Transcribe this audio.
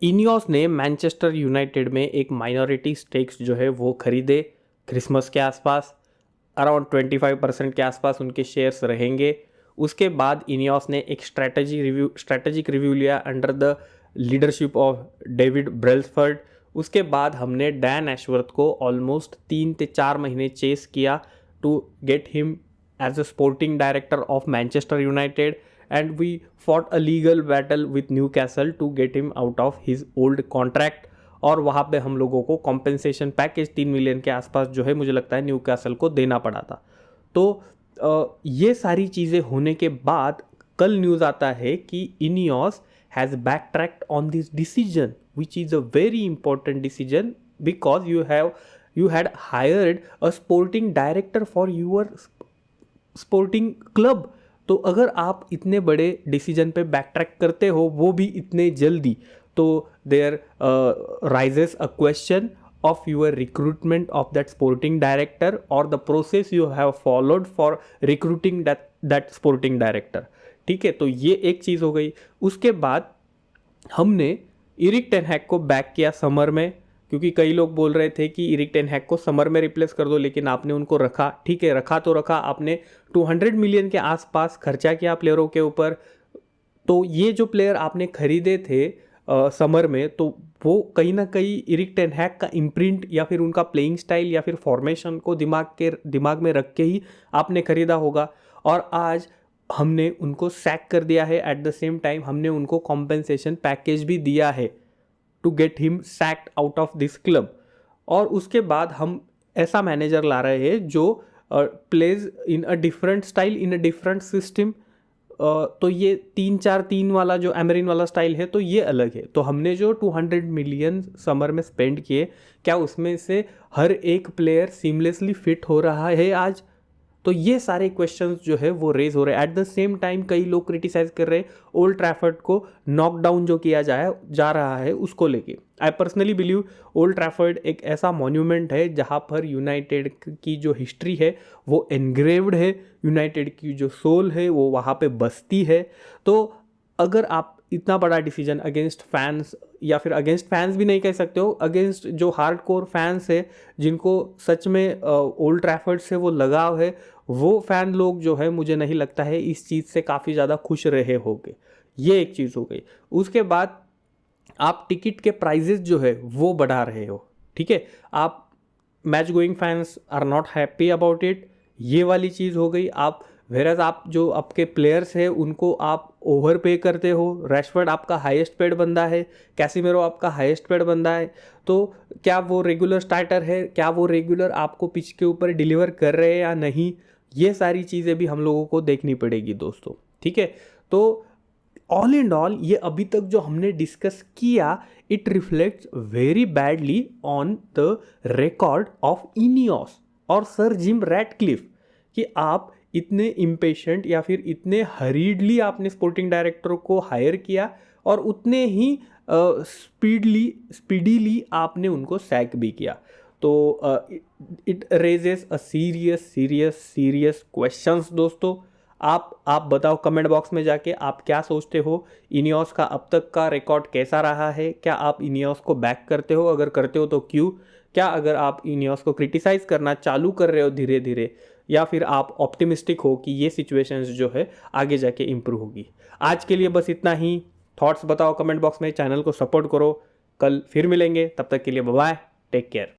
Ineos ने Manchester United में एक माइनॉरिटी स्टेक्स जो है वो खरीदे क्रिसमस के आसपास। अराउंड 25% के आसपास उनके शेयर्स रहेंगे। उसके बाद इनियोस ने एक स्ट्रैटेजिक रिव्यू लिया under the leadership of David Brailsford. उसके बाद हमने डैन एशवर्थ को ऑलमोस्ट 3 से 4 महीने चेस किया to get him as a sporting director of Manchester United, and we fought a legal battle with Newcastle to get him out of his old contract। और वहाँ पे हम लोगों को कॉम्पेंसेशन पैकेज 3 मिलियन के आसपास जो है मुझे लगता है न्यूकासल को देना पड़ा था। तो ये सारी चीज़ें होने के बाद कल न्यूज़ आता है कि Ineos has back tracked on this decision which is a very important decision because you had hired a sporting director for your sporting club. तो अगर आप इतने बड़े डिसीजन पे बैक ट्रैक करते हो वो भी इतने जल्दी, तो there rises a question of your recruitment of that sporting director और the process you have followed for recruiting that sporting director. ठीक है, तो ये एक चीज़ हो गई। उसके बाद हमने एरिक टेन हैग को बैक किया समर में, क्योंकि कई लोग बोल रहे थे कि एरिक टेन हैग को समर में रिप्लेस कर दो, लेकिन आपने उनको रखा। ठीक है, रखा तो रखा, आपने 200 मिलियन के आसपास खर्चा किया प्लेयरों के ऊपर। तो ये जो प्लेयर आपने खरीदे थे समर में, तो वो कहीं ना कहीं एरिक टेन हैग का इम्प्रिंट या फिर उनका प्लेइंग स्टाइल या फिर फॉर्मेशन को दिमाग में रख के ही आपने खरीदा होगा। और आज हमने उनको सैक कर दिया है। एट द सेम टाइम हमने उनको कॉम्पेंसेशन पैकेज भी दिया है to get him sacked out of this club. और उसके बाद हम ऐसा मैनेजर ला रहे हैं जो plays in a different style in a different system. तो ये 3-4-3 वाला जो एमरिन वाला स्टाइल है तो ये अलग है। तो हमने जो 200 मिलियन समर में स्पेंड किए, क्या उसमें से हर एक प्लेयर सीमलेसली फिट हो रहा है आज? तो ये सारे क्वेश्चंस जो है वो रेज हो रहे हैं। एट द सेम टाइम कई लोग क्रिटिसाइज कर रहे हैं ओल्ड ट्रैफर्ड को नॉकडाउन जो किया जा रहा है उसको लेके। I personally believe old Trafford एक ऐसा मॉन्यूमेंट है जहाँ पर यूनाइटेड की जो हिस्ट्री है वो एनग्रेव्ड है, यूनाइटेड की जो सोल है वो वहाँ पे बसती है। तो अगर आप इतना बड़ा डिसीजन अगेंस्ट फैंस, या फिर अगेंस्ट फैंस भी नहीं कह सकते हो, अगेंस्ट जो हार्डकोर फैंस है जिनको सच में ओल्ड ट्रैफर्ड से वो लगाव है, वो फैन लोग जो है मुझे नहीं लगता है इस चीज़ से काफ़ी ज़्यादा खुश रहे होंगे। ये एक चीज़ हो गई। उसके बाद आप टिकट के प्राइजेस जो है वो बढ़ा रहे हो। ठीक है, आप match going fans are not happy about it, ये वाली चीज़ हो गई। वेरएज आप जो आपके प्लेयर्स हैं उनको आप ओवर पे करते हो। रैशफोर्ड आपका हाईएस्ट पेड बंदा है, कैसिमेरो आपका हाईएस्ट पेड बंदा है, तो क्या वो रेगुलर स्टार्टर है? क्या वो रेगुलर आपको पिच के ऊपर डिलीवर कर रहे हैं या नहीं? ये सारी चीज़ें भी हम लोगों को देखनी पड़ेगी दोस्तों। ठीक है, तो ऑल एंड ऑल ये अभी तक जो हमने डिस्कस किया it reflects very badly on the record of Ineos और सर जिम रैटक्लिफ कि आप इतने इम्पेशेंट या फिर इतने हरीडली आपने स्पोर्टिंग डायरेक्टर को हायर किया और उतने ही स्पीडीली आपने उनको सैक भी किया। तो it raises a serious questions दोस्तों। आप बताओ कमेंट बॉक्स में जाके आप क्या सोचते हो, इनियोस का अब तक का रिकॉर्ड कैसा रहा है? क्या आप इनियोस को बैक करते हो? अगर करते हो तो क्यों? क्या अगर आप इनियोस को क्रिटिसाइज करना चालू कर रहे हो धीरे धीरे, या फिर आप ऑप्टिमिस्टिक हो कि ये सिचुएशंस जो है आगे जाके इम्प्रूव होगी? आज के लिए बस इतना ही। थॉट्स बताओ कमेंट बॉक्स में, चैनल को सपोर्ट करो। कल फिर मिलेंगे, तब तक के लिए बाय बाय, टेक केयर।